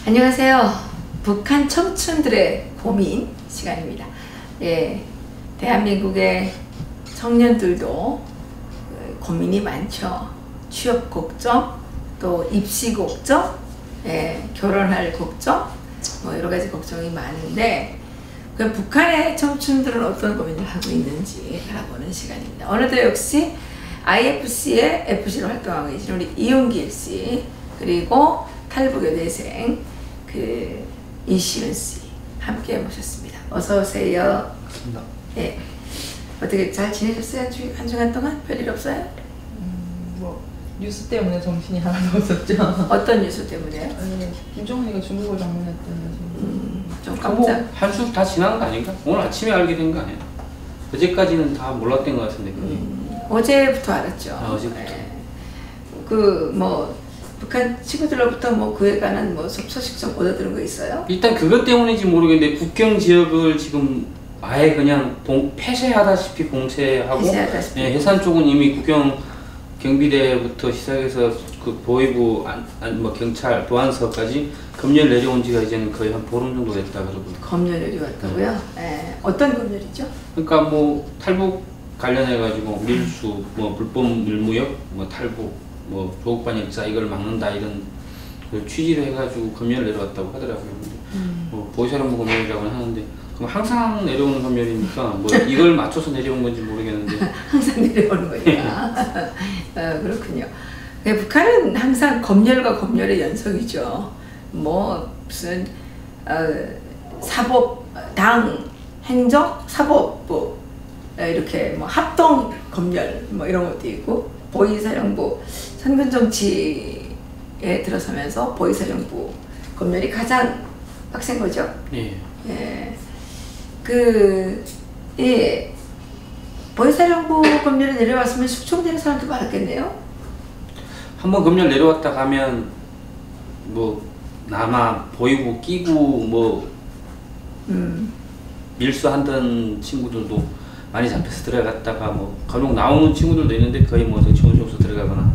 안녕하세요. 북한 청춘들의 고민 시간입니다. 예, 대한민국의 청년들도 고민이 많죠. 취업 걱정, 또 입시 걱정, 예, 결혼할 걱정, 뭐 여러 가지 걱정이 많은데, 그럼 북한의 청춘들은 어떤 고민을 하고 있는지 알아보는 시간입니다. 어느덧 역시 IFC의 FC로 활동하고 계신 우리 이용길 씨, 그리고 탈북여대생 이시은 씨 함께 모셨습니다. 어서 오세요. 반갑습니다. 네. 어떻게 잘 지내셨어요? 한 주간 동안 별일 없어요? 뭐 뉴스 때문에 정신이 하나도 없었죠. 어떤 뉴스 때문에요? 김정은이가 중국을 방문했다는 좀 깜짝. 한 주 다 지난 거 아닌가? 오늘 아침에 알게 된 거 아니에요? 어제까지는 다 몰랐던 것 같은데. 어제부터 알았죠. 어제부터. 네. 북한 친구들로부터 그에 관한 소식 좀 얻어들은 거 있어요? 일단 그것 때문인지 모르겠는데 국경 지역을 지금 아예 그냥 폐쇄하다시피 봉쇄하고, 예, 해산 쪽은 이미 국경 경비대부터 시작해서 그 보위부, 경찰, 보안서까지 검열 내려온 지가 이제는 거의 한 보름 정도 됐다 그러고요. 검열 내려왔다고요? 네. 어떤 검열이죠? 그러니까 탈북 관련해가지고 밀수, 불법 밀무역, 탈북, 조국 반역자 이걸 막는다 이런 취지로 해가지고 검열 내려왔다고 하더라고요. 보이사령부 검열이라고는 하는데 그럼 항상 내려오는 검열이니까 이걸 맞춰서 내려온 건지 모르겠는데 항상 내려오는 거니까. 그렇군요. 북한은 항상 검열과 검열의 연속이죠. 무슨 사법, 당, 행정, 사법부 이렇게 합동 검열 이런 것도 있고, 보위사령부 선군정치에 들어서면서 보위사령부 검열이 가장 빡센 거죠. 예. 예. 보위사령부 검열에 내려왔으면 숙청되는 사람도 많았겠네요. 한번 검열 내려왔다 가면 남아 보이고 끼고 밀수하던 친구들도 많이 잡혀서 들어갔다가 간혹 나오는 친구들도 있는데 거의 정신없어 들어가거나.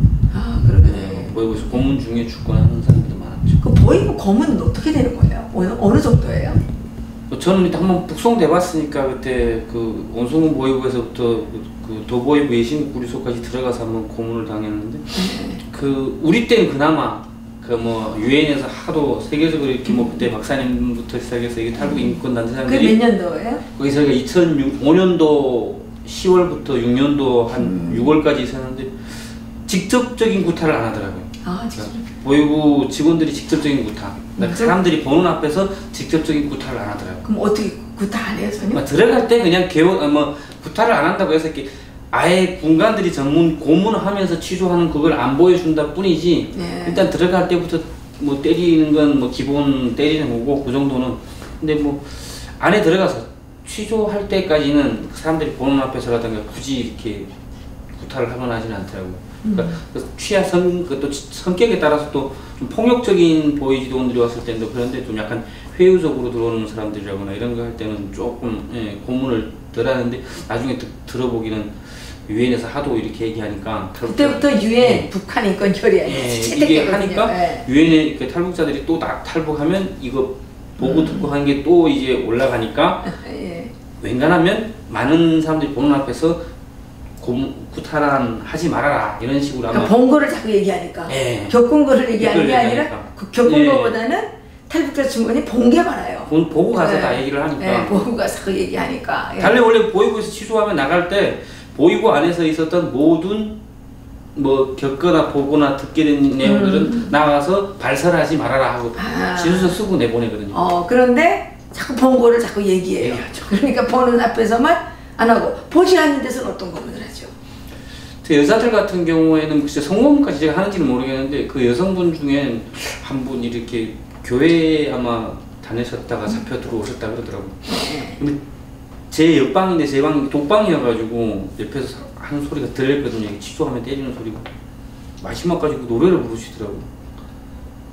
그러네. 보이고에서 고문 중에 죽거나 하는 사람들도 많았죠. 그 보이고 검은 어떻게 되는 거예요? 어느 정도예요? 저는 일단 한번 북송돼 봤으니까 그때 그 원성군 보위부에서부터 그 도보위부 예신국 구리소까지 들어가서 한번 고문을 당했는데 우리 때는 그나마 유엔에서 하도 세계적으로 이렇게 그때 박사님부터 시작해서 이게 탈북 인권 단체 사람들이. 그게 몇 년도예요? 거기 저희가 2005년도 10월부터 6년도 한 6월까지 있었는데 직접적인 구타를 안 하더라고요. 진짜? 보위부 직원들이 직접적인 구타. 사람들이 보는 앞에서 직접적인 구타를 안 하더라고요. 그럼 어떻게 구타 안 해요, 전혀? 들어갈 때 그냥 구타를 안 한다고 해서 이렇게 아예 군관들이 전문 고문하면서 취조하는 그걸 안 보여준다 뿐이지. 일단 들어갈 때부터 때리는 건 기본 때리는 거고 그 정도는. 근데 안에 들어가서 취조할 때까지는 사람들이 보는 앞에서라든가 굳이 이렇게 구타를 하거나 하지는 않더라고요. 그러니까 그것도 성격에 따라서 또 좀 폭력적인 보위 지도원들이 왔을 때도 그런데 좀 약간 회유적으로 들어오는 사람들이라거나 이런 거 할 때는 조금 고문을 덜 하는데 나중에 들어보기는 유엔에서 하도 이렇게 얘기하니까 그때부터 유엔 북한 인권 결의안이 이게 하니까 유엔의 탈북자들이 또 탈북하면 이거 보고 듣고 하는 게 또 이제 올라가니까 웬간하면 많은 사람들이 보는 앞에서 구타란 하지 말아라 이런 식으로 아마 본 거를 자꾸 얘기하니까 겪은 거를 얘기하는 게 아니라 겪은 거보다는 탈북자 증언이 본 게 많아요. 보고 가서 다 얘기를 하니까. 보고 가서 그 얘기하니까. 달래 원래 보위부에서 취소하면 나갈 때 보위부 안에서 있었던 모든 겪거나 보거나 듣게 된 내용들은 나가서 발설하지 말아라 하고 진술서 쓰고 내보내거든요. 그런데 자꾸 본 거를 자꾸 얘기해요. 그러니까 보는 앞에서만 안 하고 보지 않는 데서는 어떤 고문을 하죠? 여자들 같은 경우에는 글쎄 성고문까지 제가 하는지는 모르겠는데 그 여성분 중에 한 분이 이렇게 교회에 아마 다니셨다가 잡혀 들어오셨다 그러더라고요. 근데 제 옆방인데 제 방이 독방이어가지고 옆에서 하는 소리가 들렸거든요. 취소하면 때리는 소리가. 마지막까지 그 노래를 부르시더라고요.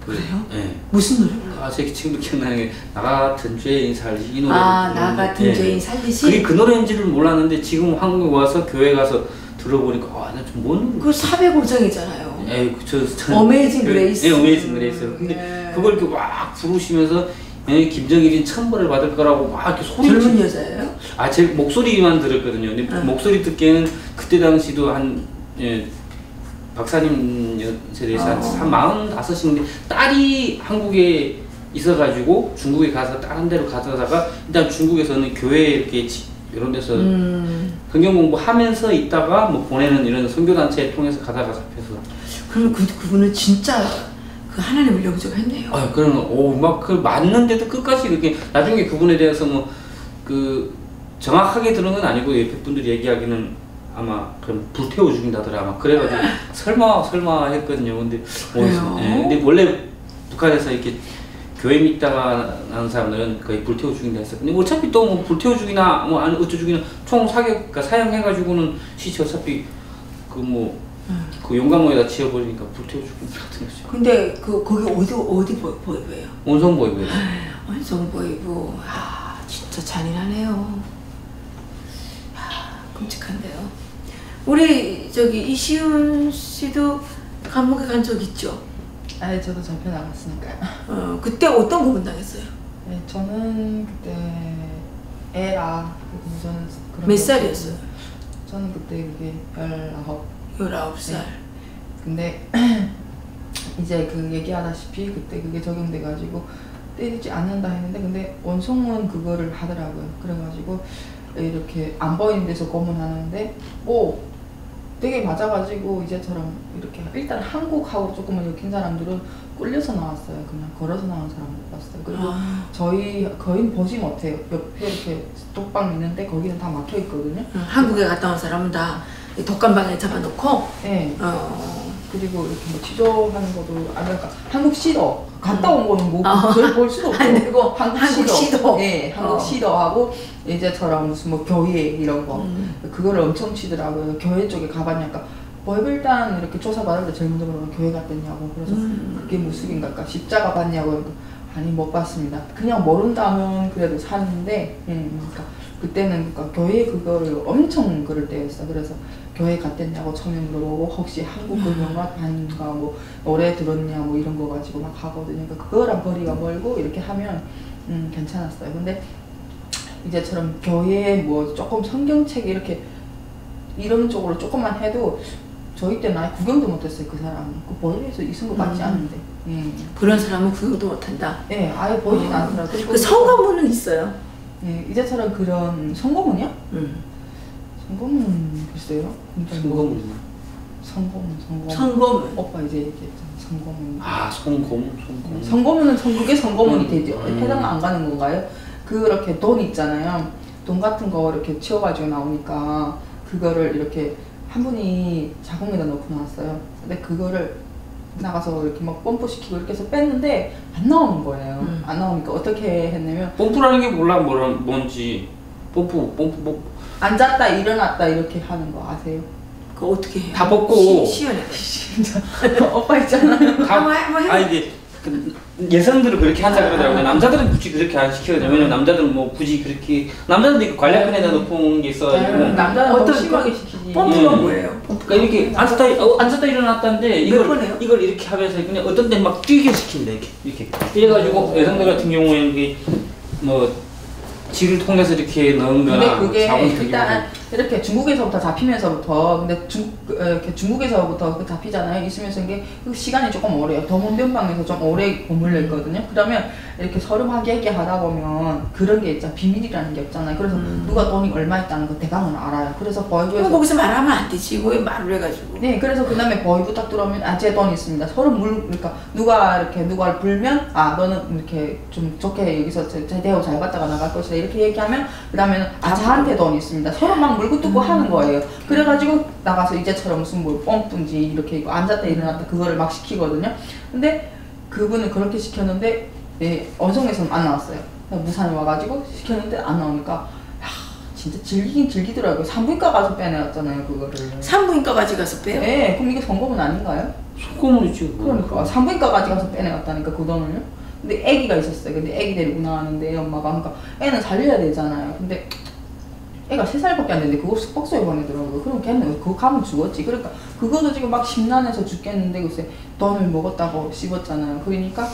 그래요? 네. 무슨 노래를? 제 지금도 기억나는 게 나 같은 죄인 살리시 이 노래. 나 같은 죄인 살리시? 그게 그 노래인지를 몰랐는데 지금 한국에 와서 교회 가서 들어보니까 나 좀 뭔? 그 사백오정이잖아요. 에이, 어메이징 그레이스. 네, 어메이징 그레이스. 근데 네. 그걸 이렇게 막 부르시면서 김정일이 천벌을 받을 거라고 막 이렇게 소리 젊은 여자예요? 아, 제 목소리만 들었거든요. 근데 목소리 듣기에는 그때 당시도 한 박사님 세대에서 한 45인데 딸이 한국에 있어가지고 중국에 가서 다른 데로 가다가 일단 중국에서는 교회 이렇게 이런 데서 성경 공부하면서 있다가 뭐 보내는 이런 선교단체 통해서 가다가 잡혀서. 그러면 그분은 진짜 그 하나님을 영접했네요. 아, 그러면 막 그 맞는데도 끝까지 이렇게 나중에 그분에 대해서 뭐 그 정확하게 들은 건 아니고 옆에 분들이 얘기하기는 아마 그럼 불태워 죽인다더라 아마 그래가지고 설마 했거든요. 근데 근데 원래 북한에서 이렇게 교회 믿다가 나는 사람들은 거의 불태워 죽인다 했어. 근데 어차피 또 뭐 불태워 죽이나 뭐 아니 어쩌 죽이나 총 그러니까 사형해가지고는 시체 어차피 그 용광로에다 지어버리니까 불태워 죽인다 같은 거죠. 근데 거기 어디 보이브예요? 원성 보이브. 원성 보이브. 진짜 잔인하네요. 끔찍한데요. 우리 이시훈 씨도 감옥에 간 적 있죠? 아, 저도 잡혀 나갔으니까요. 그때 어떤 부분 당했어요? 네, 저는 그때 애라. 저는 몇 살이었어요? 저는 그때 그게 19살. 네. 근데 이제 그 얘기하다시피 그때 그게 적용돼가지고 때리지 않는다 했는데 근데 원성은 그거를 하더라고요. 그래가지고 이렇게 안 보이는 데서 고문하는데 되게 맞아가지고 이제처럼 이렇게 일단 한국하고 조금은 엮인 사람들은 꿀려서 나왔어요. 그냥 걸어서 나온 사람 못 봤어요. 그리고 저희 거의 보지 못해요. 옆에 이렇게 독방 있는데 거기는 다 막혀 있거든요. 한국에 갔다 온 사람은 다 독감방에 잡아놓고. 네. 그리고 이렇게 뭐 취조하는 것도 그러니까 한국 시도 갔다 온 거는 그걸 볼 수도 없고 안 되고 한국 시도. 네, 한국 시도하고 이제처럼 무슨 뭐 교회 이런 거 그거를 엄청 치더라고요. 교회 쪽에 가봤냐까 일단 이렇게 조사받을 때 제일 먼저 물어보면 교회 갔댔냐고. 그래서 그게 무슨인가 십자가 봤냐고. 아니 못 봤습니다. 그냥 모른다면 그래도 사는데 그러니까 그때는 교회 그거를 엄청 그럴 때였어. 그래서 교회 갔댔냐고 처음에 물어보고 혹시 한국 음악반인가 뭐 노래 들었냐 뭐 이런 거 가지고 막 하거든요. 그러니까 그거랑 거리가 멀고 이렇게 하면 괜찮았어요. 근데 이제처럼 교회에 뭐 조금 성경책 이렇게 이런 쪽으로 조금만 해도 저희 때는 아예 구경도 못했어요. 그 사람이 그 보도에서 있은 거 같지 않은데. 그런 사람은 구경도 못한다. 네, 아예 보이진 않더라고요. 그 성가문은 있어요? 네, 이제처럼 그런 성고문이요? 성고문 글쎄요. 성고문. 오빠 이제 얘기했잖아. 성고문. 성고문. 성고문은 그게 성고문이 되죠. 해당 안 가는 건가요? 그렇게 돈 있잖아요. 돈 같은 거 이렇게 치워가지고 나오니까 그거를 이렇게 한 분이 자궁에다 넣고 나왔어요. 근데 그거를 나가서 이렇게 막 펌프시키고 이렇게 해서 뺐는데 안 나오는 거예요. 안 나오니까 어떻게 했냐면 펌프라는 게 뭔지 펌프 앉았다 일어났다 이렇게 하는 거 아세요? 그거 어떻게 해요? 다 벗고 시원해. 진짜 오빠 있잖아요. 이게 여성들은 그렇게 한다 그러더라고요. 남자들은 굳이 그렇게 안 시키거든요. 왜냐면 남자들은 뭐 굳이 그렇게 남자들도 이거 관략근에다 높은 게 있어가지고 남자는 더 심하게 시키지. 펌프가 뭐예요? 그러니까 이렇게 앉았다 일어났다는데 이걸 이렇게 하면서 그냥 어떤 데는 막 뛰게 시킨다 이렇게 이래가지고 여성들 같은 경우에는 이게 뭐 지를 통해서 이렇게 넣은거나 근데 그게 일단 이렇게 중국에서부터 잡히면서부터 근데 중국에서부터 잡히잖아요. 있으면서 이게 시간이 조금 오래요. 더문변방에서 좀 오래 머물러 있거든요. 그러면 이렇게 서름하게 하다 보면 그런 게 있잖아. 비밀이라는 게 없잖아요. 그래서 누가 돈이 얼마 있다는 거 대강은 알아요. 그래서 보이부에서 거기서 말하면 안 되지. 왜 말을 해가지고. 네, 그래서 그 다음에 보이부 딱 들어오면 제 돈 있습니다. 서로 그러니까 누가를 불면 너는 이렇게 좀 좋게 여기서 대우 잘 받다가 나갈 것이다 이렇게 얘기하면 그 다음에는 저한테 돈 있습니다. 서로 막 물고 뜯고 하는 거예요. 그래가지고 나가서 이제처럼 무슨 뭐 pom프인지 이렇게 앉았다 일어났다 그거를 막 시키거든요. 근데 그분은 그렇게 시켰는데 원성에서는 안 나왔어요. 무산에 와가지고 시켰는데 안 나오니까 진짜 즐기긴 즐기더라고요. 산부인과 가서 빼내왔잖아요 그거를. 산부인과까지 가서 빼요? 네, 그럼 이게 성고문 아닌가요? 성고문이지. 그러니까 산부인과까지 가서 빼내왔다니까 그 돈을요. 근데 아기가 있었어요. 근데 아기 데리고 나왔는데 엄마가 그러니까 애는 살려야 되잖아요. 근데 애가 3살밖에 안 됐는데 그거 숙박소에 보내더라고요. 그럼 걔는 그거 가면 죽었지. 그러니까 그것도 지금 막 심란해서 죽겠는데 글쎄 돈을 먹었다고 씹었잖아요. 그러니까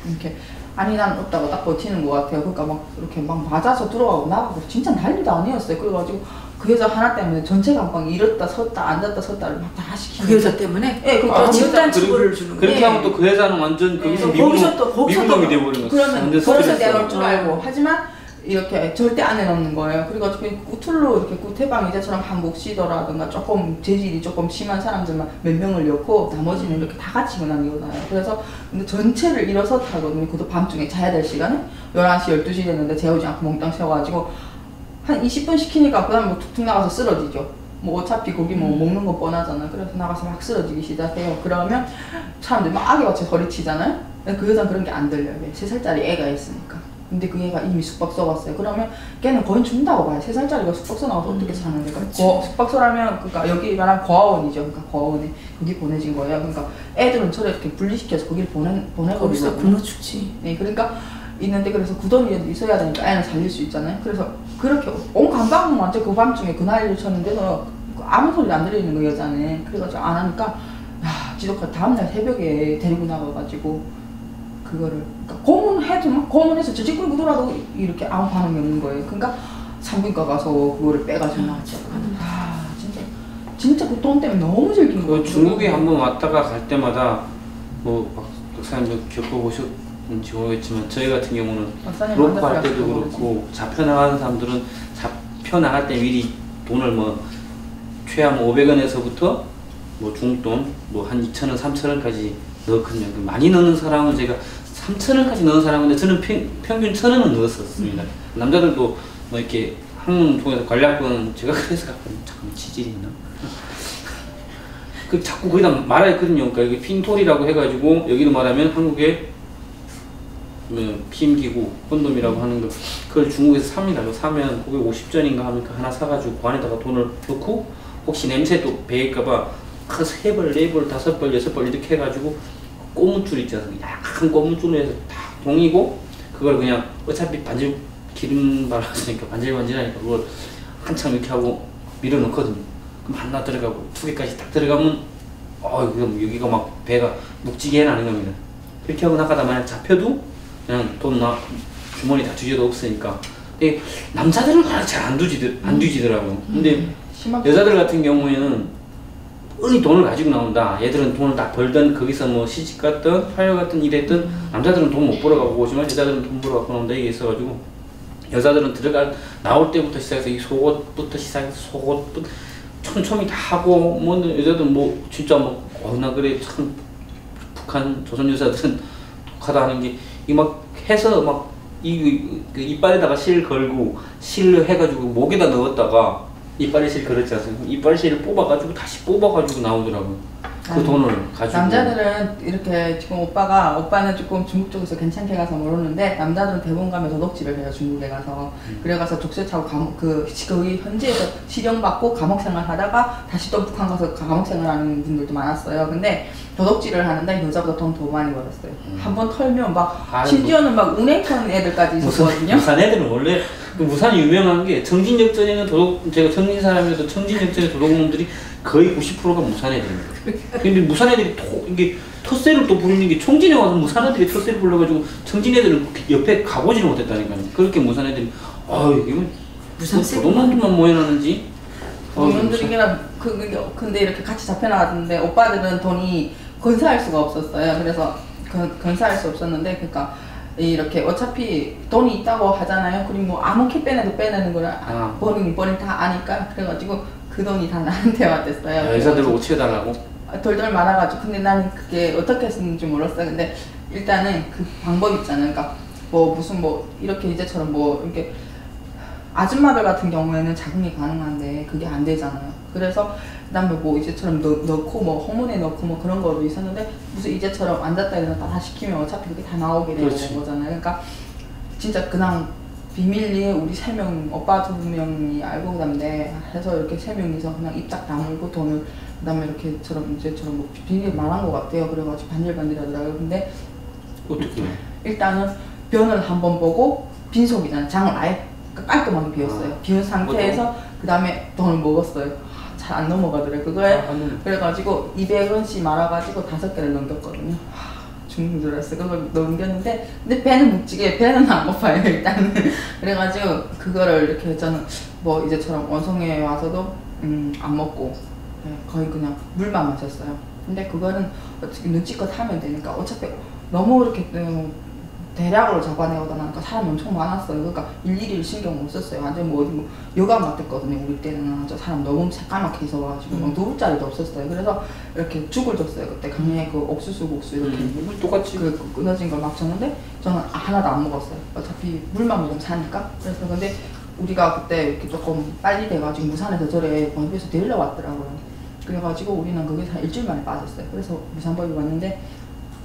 이렇게 아니 난 없다고 딱 버티는 것 같아요. 그러니까 막 이렇게 막 맞아서 들어가고 나가고 진짜 난리도 아니었어요. 그래가지고 그 여자 하나 때문에 전체 감방 일었다 섰다 앉았다 섰다를 막 다 시키는 그 여자 때문에? 네, 아, 집단 처벌을 주는 그렇게 거예요. 하면 또 그 여자는 완전 거기서 거기서 또 미국놈이 돼버리는 거죠. 그러면 그래서 내놓을 줄 알고 하지만 이렇게 절대 안 해놓는 거예요. 그래가지고 꾸틀로 이렇게 구태방 이제처럼 한국 시더라든가 조금 재질이 조금 심한 사람들만 몇 명을 넣고 나머지는 이렇게 다 같이 일어나거든요. 그래서 근데 전체를 일어서 타거든요. 그것도 밤중에 자야 될 시간에 11시 12시 됐는데 재우지 않고 몽땅 세워가지고 한 20분 시키니까 그 다음에 뭐 툭툭 나가서 쓰러지죠. 뭐 어차피 거기 뭐 먹는 거 뻔하잖아. 그래서 나가서 막 쓰러지기 시작해요. 그러면 사람들이 막 악의같이 소리치잖아요. 그 여자는 그런 게 안 들려요. 3살짜리 애가 있으니까. 근데 그 애가 이미 숙박소 갔어요. 그러면 걔는 거의 죽는다고 봐요. 3살짜리가 숙박소 나와서 어떻게 사는 거야. 숙박소라면 그러니까 여기 말하면 고아원이죠. 그러니까 고아원에 거기 보내진 거예요. 그러니까 애들은 저를 이렇게 분리시켜서 거기를 보내버리고 거기서 굶어 죽지. 네, 그러니까 있는데 그래서 구덩이라도 있어야 되니까 애는 살릴 수 있잖아요. 그래서 그렇게 온 간방은 완전 그 밤중에 그 난리를 쳤는데도 아무 소리도 안 들리는 거 여자는. 그래가지고 안 하니까 야 지독하게 다음날 새벽에 데리고 나가가지고 그거를 그러니까 고문해서 저지 끌고 돌아도 이렇게 아무 반응이 없는 거예요. 그러니까 산부인과 가서 그거를 빼가지고 나왔죠. 아 진짜 그 돈 때문에 너무 즐긴 거예요. 중국에 한번 왔다가 갈 때마다 뭐 박사님도 겪어보셨는지 모르겠지만 저희 같은 경우는 브로커 할 때도 그렇고 잡혀나가는 사람들은 잡혀나갈 때 미리 돈을 뭐 최하면 500원에서부터 뭐 중돈 뭐 한 2,000원, 3,000원까지 넣거든요. 많이 넣는 사람은 제가 3,000원까지 넣은 사람인데 저는 평균 1,000원은 넣었었습니다. 남자들도 뭐 이렇게 항문 통해서 관리학은 제가 그래서 잠깐 치질이 있나? 그 자꾸 거기다 말하거든요. 그러니까 이게 핀톨이라고 해가지고 여기도 말하면 한국에 피임기구 콘돔이라고 하는 거 그걸 중국에서 삽니다. 사면 950전인가 하면 하나 사가지고 그 안에다가 돈을 넣고 혹시 냄새 또 배일까봐 3벌, 4벌, 5벌, 6벌 이렇게 해가지고 꼬무줄 있잖아요. 약간 꼬무줄로 해서 다 동이고 그걸 그냥 어차피 기름 발랐으니까 반질반질하니까 그걸 한참 이렇게 하고 밀어넣거든요. 그럼 하나 들어가고 2개까지 딱 들어가면 그럼 여기가 막 배가 묵직해 나는 겁니다. 그렇게 하고 나가다 만약 잡혀도 그냥 돈 주머니 다 뒤져도 없으니까. 근데 남자들은 잘 안 뒤지더라고요. 근데 여자들 같은 경우에는 뻔히 돈을 가지고 나온다. 얘들은 돈을 딱 벌든 거기서 뭐 시집 갔든 화요 갔든 이랬든 남자들은 돈 못 벌어가고 오지만 여자들은 돈 벌어갖고 나온다 이게 있어가지고 여자들은 나올 때부터 시작해서 이 속옷부터 시작해서 속옷부터 촘촘히 다 하고 뭐 여자들은 뭐 진짜 나 그래 참 북한 조선 여자들은 독하다 하는 게 이 막 해서 막 그 이빨에다가 실 걸고 실로 해가지고 목에다 넣었다가 이빨에 실 걸었지 않습니까? 이빨 실을 뽑아가지고 다시 뽑아가지고 나오더라고요. 그 돈을 가지고. 남자들은 이렇게 지금 오빠는 조금 중국 쪽에서 괜찮게 가서 모르는데 남자들은 대부분 가면 도둑질을 해요. 중국에 가서. 그래가서 족쇄차고 거기 현지에서 실형받고 감옥생활 하다가 다시 또 북한 가서 감옥생활하는 분들도 많았어요. 근데 도둑질을 하는데 여자보다 돈 더 많이 벌었어요. 한번 털면 심지어는 막 은행 턴 애들까지 있었거든요. 무산 애들은 원래 무산이 유명한 게 청진역전에는 제가 청진 사람이어도 청진역전의 도둑놈들이 거의 90%가 무산 애들입니다. 근데 무산 애들이 이게 텃세를 또 부리는 게 청진에 와서 무산 애들이 텃세를 불러가지고 청진 애들은 옆에 가보지를 못했다니까요. 그렇게 무산 애들이 이거 무슨 도둑놈들만 모여나는지. 도둑놈들이기는 근데 이렇게 같이 잡혀나갔는데 오빠들은 돈이 건사할 수가 없었어요. 그래서 건사할 수 없었는데 그러니까 이렇게 어차피 돈이 있다고 하잖아요. 그리고 뭐 아무렇게 빼내는 거를 버닝 다 아니까 그래가지고 그 돈이 다 나한테 왔댔어요. 여자들 옷 채워달라고? 돌돌 말아가지고. 근데 나는 그게 어떻게 쓰는지 몰랐어요. 근데 일단은 그 방법 있잖아요. 그러니까 무슨 이렇게 이제처럼 이렇게 아줌마들 같은 경우에는 자궁이 가능한데 그게 안 되잖아요. 그래서 그다음에 이제처럼 넣고 호문에 넣고 그런 거도 있었는데 무슨 이제처럼 앉았다 일어났다 다 시키면 어차피 그게 다 나오게 되는 거잖아요. 그러니까 진짜 그냥 비밀리에 우리 3명, 오빠 2명이 알고 그다음에 해서 이렇게 3명이서 그냥 입 딱 다물고 돈을 그다음에 이렇게처럼 이제처럼 비밀 말한 것 같아요. 그래가지고 반질반질하더라고요. 근데 어떻게? 일단은 변을 한번 보고 빈속이잖아요. 장을 아예 깔끔하게 비웠어요. 비운 상태에서 그 다음에 돈을 먹었어요. 잘 안 넘어가더래요. 그거에 그래가지고 200원씩 말아가지고 5개를 넘겼거든요. 죽는 줄 알았어요. 그걸 넘겼는데 근데 배는 묵직해. 배는 안 고파요 일단은. 그래가지고 그거를 이렇게 저는 뭐 이제처럼 원성에 와서도 안 먹고 거의 그냥 물만 마셨어요. 근데 그거는 어떻게 눈치껏 하면 되니까 어차피 너무 이렇게 대략으로 잡아내오다 나니까 사람이 엄청 많았어요. 그러니까 일일이 신경 못 썼어요. 완전 뭐 어디 뭐 요강 같았거든요. 우리 때는 저 사람 너무 새까맣게 있어가지고 뭐 누울 자리도 없었어요. 그래서 이렇게 죽을 줬어요. 그때 강릉에 그 옥수수 국수 이렇게 똑같이 그 끊어진 걸 막 줬는데 저는 하나도 안 먹었어요. 어차피 물만 먹으면 사니까. 그래서 근데 우리가 그때 이렇게 조금 빨리 돼가지고 무산에서 저래 번비에서 데리러 왔더라고요. 그래가지고 우리는 거기서 한 일주일 만에 빠졌어요. 그래서 무산법이 왔는데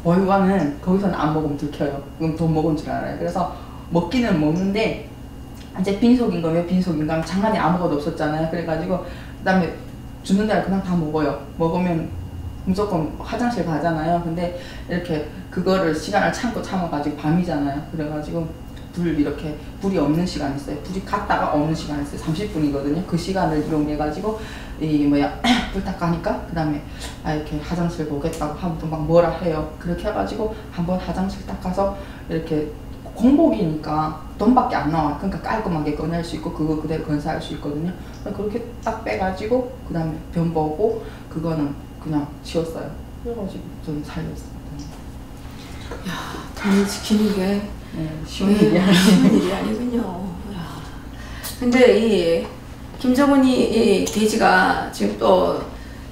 월과는 거기서는 안 먹으면 들켜요. 그럼 돈 먹은 줄 알아요. 그래서 먹기는 먹는데 이제 빈속인 거면 빈속인가 하면 장안에 아무것도 없었잖아요. 그래가지고 그 다음에 주는 날 그냥 다 먹어요. 먹으면 무조건 화장실 가잖아요. 근데 이렇게 그거를 시간을 참아가지고 밤이잖아요. 그래가지고 이렇게 불이 없는 시간이 있어요. 불이 갔다가 없는 시간이 있어요. 30분이거든요. 그 시간을 이용해가지고 불 딱 가니까 그 다음에 이렇게 화장실 보겠다고 하면 또 막 뭐라 해요. 그렇게 해가지고 한번 화장실 딱 가서 이렇게 공복이니까 돈밖에 안 나와요. 그러니까 깔끔하게 꺼낼 수 있고 그거 그대로 건사할 수 있거든요. 그렇게 딱 빼가지고 그 다음에 변 보고 그거는 그냥 치웠어요. 그래가지고 저는 살렸어요. 야, 돈을 지키는 게 쉬운 일이 아니에요. 쉬운 일이 아니군요. 야. 근데 이 김정은이 이 돼지가 지금 또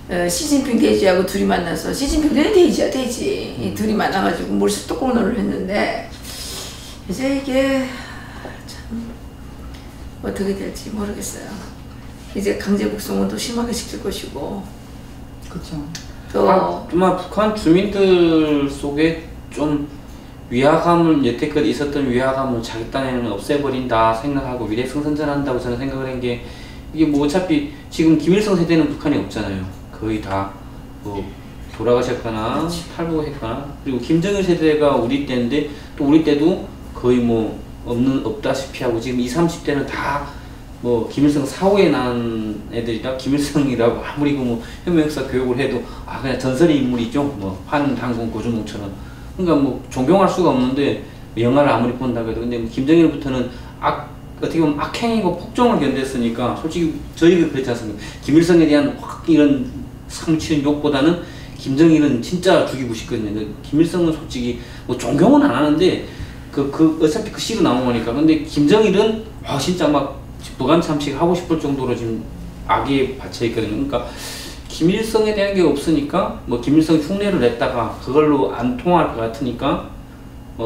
시진핑 돼지하고 둘이 만나서 시진핑도 돼지야 돼지. 이 둘이 만나가지고 물수도공론을 했는데 이제 이게 참 어떻게 될지 모르겠어요. 이제 강제 북송은 심하게 시킬 것이고. 그렇죠. 또 북한 주민들 속에 좀 위화감을 여태껏 있었던 위화감을 자기 딴에는 없애버린다 생각하고 위례승선전한다고 저는 생각을 한 게 이게 뭐 어차피 지금 김일성 세대는 북한에 없잖아요. 거의 다 뭐 돌아가셨거나 탈북했거나 그리고 김정일 세대가 우리 때인데 또 우리 때도 거의 뭐 없다시피 하고 지금 20, 30대는 다 뭐 김일성 사후에 난 애들이라 김일성이라고 아무리 뭐 혁명역사 교육을 해도 그냥 전설의 인물이죠. 뭐 환당군 고주몽처럼. 그러니까 뭐 존경할 수가 없는데 영화를 아무리 본다고 해도 근데 뭐 김정일부터는 어떻게 보면 악행이고 폭정을 견뎠으니까 솔직히 저희가 그렇지 않습니까? 김일성에 대한 확 이런 상치는 욕보다는 김정일은 진짜 죽이고 싶거든요. 김일성은 솔직히 뭐 존경은 안 하는데 어차피 그 시로 나온 거니까. 근데 김정일은 진짜 막 부관 참식 하고 싶을 정도로 지금 악에 받쳐 있거든요. 그러니까 김일성에 대한 게 없으니까 뭐 김일성 흉내를 냈다가 그걸로 안 통할 것 같으니까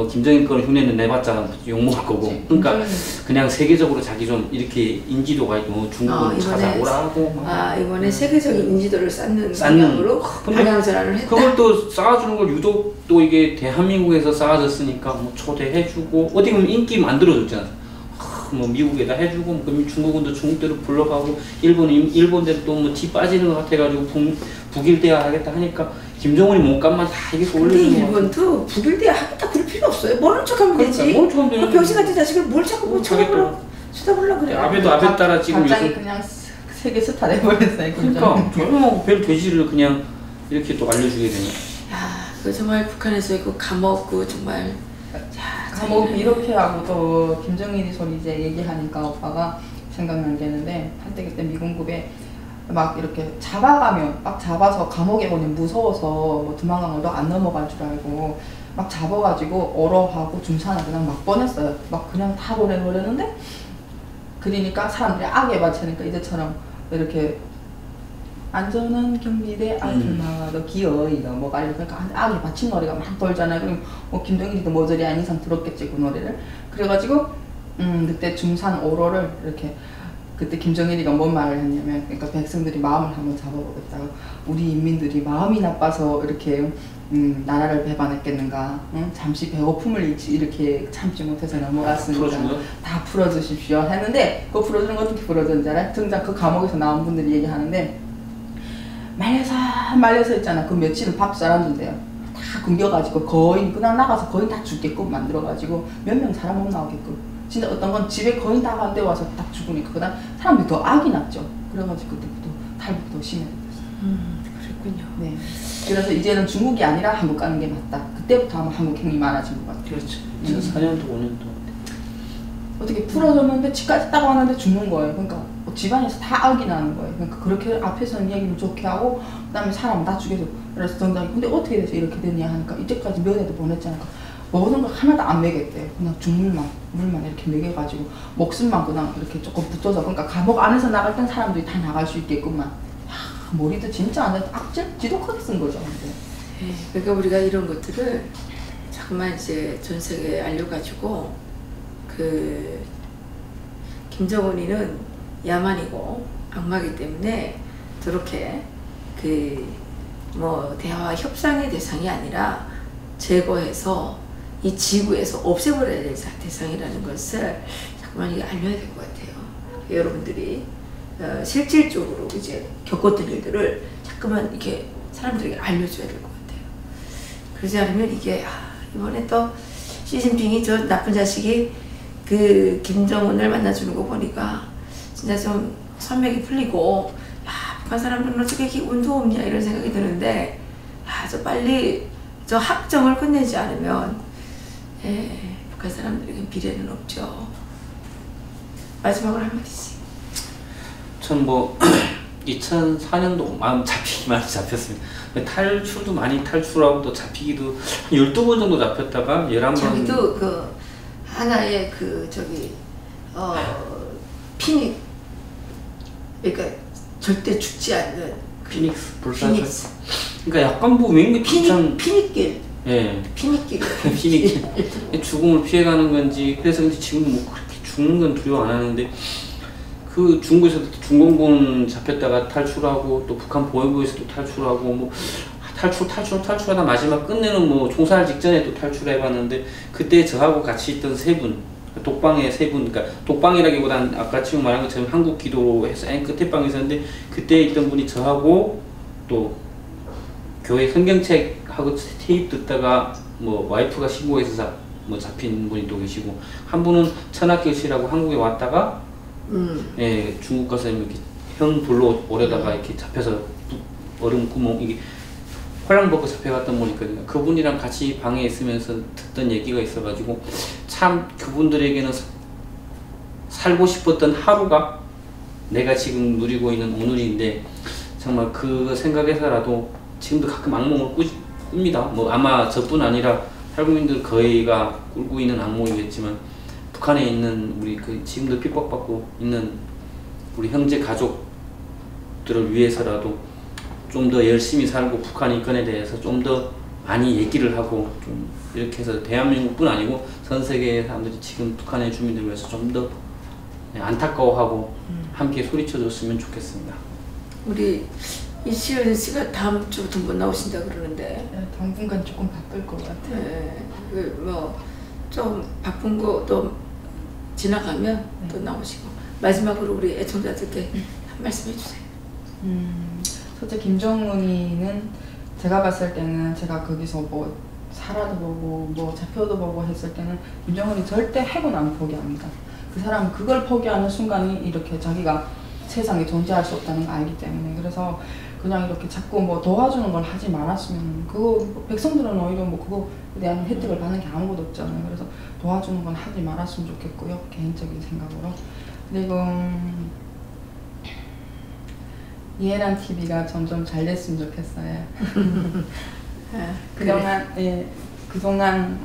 김정일 거는 흉내는 내봤자 욕먹을 거고. 그러니까 그냥 세계적으로 자기 좀 이렇게 인지도가 있고 중국은 찾아오라고. 이번에 세계적인 인지도를 쌓는 방향으로 방향전환을 했다. 그걸 또 쌓아주는 걸 유독 또 이게 대한민국에서 쌓아졌으니까 뭐 초대해주고 어디 보면 인기 만들어줬잖아. 뭐 미국에다 해주고 그럼 중국은 또 중국대로 불러가고 일본대로 또 뭐 뒤 빠지는 것 같아가지고 북일대화 하겠다 하니까 김정은이 몸값만 다 이게 올려주는 거. 근데 일본도 북일대화 하겠다 그럴 필요 없어요. 모르는 척하면 되지. 그 병신 같은 자식을 뭘 자꾸 쳐다보려 그래. 아베도 아베 따라 지금 갑자기 그냥 세계 스타 돼버렸어요. 그러니까 저는 별 돼지를 그냥 이렇게 또 알려주게 되네. 그 정말 북한에서 그 감옥 그 정말. 감옥 이렇게 하고 또 김정일이 소리 이제 얘기하니까 오빠가 생각나는 게 있는데 한때 그때 미군급에 막 이렇게 잡아가면 막 잡아서 감옥에 보내면 무서워서 뭐 도망가면 너 안 넘어갈 줄 알고 막 잡아가지고 얼어하고 중산을 그냥 막 보냈어요. 막 그냥 다 보내버렸는데 그러니까 사람들이 악에 맞추니까 이제처럼 이렇게 안전한 경비대 아줌마도 기어이 뭐가 이렇게 악에 받친 노래가 막 돌잖아요. 그럼 뭐 김정일이도 모조리 아닌 이상 들었겠지 그 노래를. 그래가지고 그때 중산 5호를 이렇게 그때 김정일이가 뭔 말을 했냐면 그러니까 백성들이 마음을 한번 잡아보겠다고 우리 인민들이 마음이 나빠서 이렇게 나라를 배반했겠는가. 잠시 배고픔을 이렇게 참지 못해서 넘어갔으니까 다 풀어주십시오 했는데 그거 풀어주는 거 어떻게 풀어주는지 알아요? 등장 그 감옥에서 나온 분들이 얘기하는데 말려서 있잖아. 그 며칠은 밥도 잘 안 준대요. 다 굶겨가지고 거의 그냥 나가서 거의 다 죽게끔 만들어가지고 몇 명 사람 못 나오게끔 진짜 어떤 건 집에 거의 다 간 데 와서 딱 죽으니까 그다음 사람들이 더 악이 났죠. 그래가지고 그때부터 탈북이 더 심해졌어요. 그랬군요. 네. 그래서 이제는 중국이 아니라 한국 가는 게 맞다. 그때부터 아마 한국행이 많아진 것 같아요. 그렇죠. 2004년도 5년도 어떻게 풀어줬는데 집까지 딱 왔는데 죽는 거예요. 그러니까 집안에서 다 악이 나는 거예요. 그러니까 그렇게 앞에서는 얘기를 좋게 하고 그다음에 사람 다 죽여서 그래서 정당이 근데 어떻게 돼서 이렇게 됐냐 하니까 이때까지 몇 해도 보냈잖아요. 먹는 거 하나도 안 먹였대요. 그냥 물만 이렇게 먹여가지고 목숨만 그냥 이렇게 조금 붙어서 그러니까 감옥 안에서 나갈 땐 사람들이 다 나갈 수 있게끔만. 머리도 진짜 안 돼. 악질 지독하게 쓴 거죠. 네, 그러니까 우리가 이런 것들을 자꾸만 이제 전 세계에 알려가지고 그 김정은이는 야만이고 악마이기 때문에 저렇게 그 뭐 대화 협상의 대상이 아니라 제거해서 이 지구에서 없애버려야 될 대상이라는 것을 자꾸만 이게 알려야 될 것 같아요. 여러분들이 실질적으로 이제 겪었던 일들을 자꾸만 이렇게 사람들에게 알려줘야 될 것 같아요. 그러지 않으면 이게 이번에 또 시진핑이 저 나쁜 자식이 그 김정은을 만나주는 거 보니까 진짜 좀 선맥이 풀리고 북한 사람들은 어떻게 이렇게 운도 없냐 이런 생각이 드는데 저 빨리 저 합정을 끝내지 않으면 북한 사람들에게 미래는 없죠. 마지막으로 한마디씩. 전 뭐 2004년도 마음 잡히기 많이 잡혔습니다. 탈출도 많이 탈출하고 또 잡히기도 12번 정도 잡혔다가 11번. 저기도 그 하나의 그 저기 피닉 그러니까 절대 죽지 않는 피닉스 피닉스. 그러니까 약간 뭐 왠지 피닉길. 예. 피닉길. 피닉길. 죽음을 피해가는 건지 그래서 지금 뭐 그렇게 죽는 건 두려워 안 하는데 그 중국에서도 중공군 잡혔다가 탈출하고 또 북한 보위부에서도 탈출하고 뭐 탈출하다 마지막 끝내는 뭐 총살 직전에 또 탈출해봤는데 그때 저하고 같이 있던 세 분 독방에 세 분 그러니까 독방이라기보단 아까 지금 말한 것처럼 한국 기도로 해서 맨 끝에 방에 있었는데 그때 있던 분이 저하고 또 교회 성경책하고 테이프 듣다가 뭐 와이프가 신고해서 뭐 잡힌 분이 또 계시고 한 분은 천하길씨라고 한국에 왔다가 예, 중국 가서 이렇게 형 불러 오려다가 이렇게 잡혀서 얼음 구멍 이게 홀랑벗고 잡혀갔던 분이 있거든요. 그분이랑 같이 방에 있으면서 듣던 얘기가 있어가지고 참 그분들에게는 살고 싶었던 하루가 내가 지금 누리고 있는 오늘인데 정말 그 생각에서라도 지금도 가끔 악몽을 꿉니다. 뭐 아마 저뿐 아니라 탈북민들 거의가 꿀고 있는 악몽이겠지만 북한에 있는 우리 그 지금도 핍박받고 있는 우리 형제 가족들을 위해서라도 좀 더 열심히 살고 북한 인권에 대해서 좀 더 많이 얘기를 하고 좀 이렇게 해서 대한민국뿐 아니고 전 세계 사람들이 지금 북한의 주민들 위해서 좀 더 안타까워하고 함께 소리쳐줬으면 좋겠습니다. 우리 이시연 씨가 다음 주부터 못 나오신다 그러는데 당분간 조금 바쁠 것 같아요. 네, 뭐 좀 바쁜 거도 지나가면 또 나오시고 마지막으로 우리 애청자들께 한 말씀 해주세요. 첫째 김정은이는 제가 봤을 때는 제가 거기서 뭐 살아도 보고 뭐 잡혀도 보고 했을 때는 김정은이 절대 해고는 안 포기합니다. 그 사람은 그걸 포기하는 순간이 이렇게 자기가 세상에 존재할 수 없다는 걸 알기 때문에 그래서 그냥 이렇게 자꾸 뭐 도와주는 걸 하지 말았으면 그거 백성들은 오히려 뭐 그거에 대한 혜택을 받는 게 아무것도 없잖아요. 그래서 도와주는 건 하지 말았으면 좋겠고요. 개인적인 생각으로. 그리고 이해란 TV가 점점 잘 됐으면 좋겠어요. 그동안 예, 그동안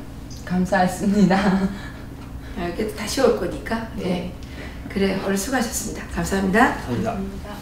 감사했습니다. 그래도 다시 올 거니까. 네. 그래 오늘 수고하셨습니다. 감사합니다. 감사합니다.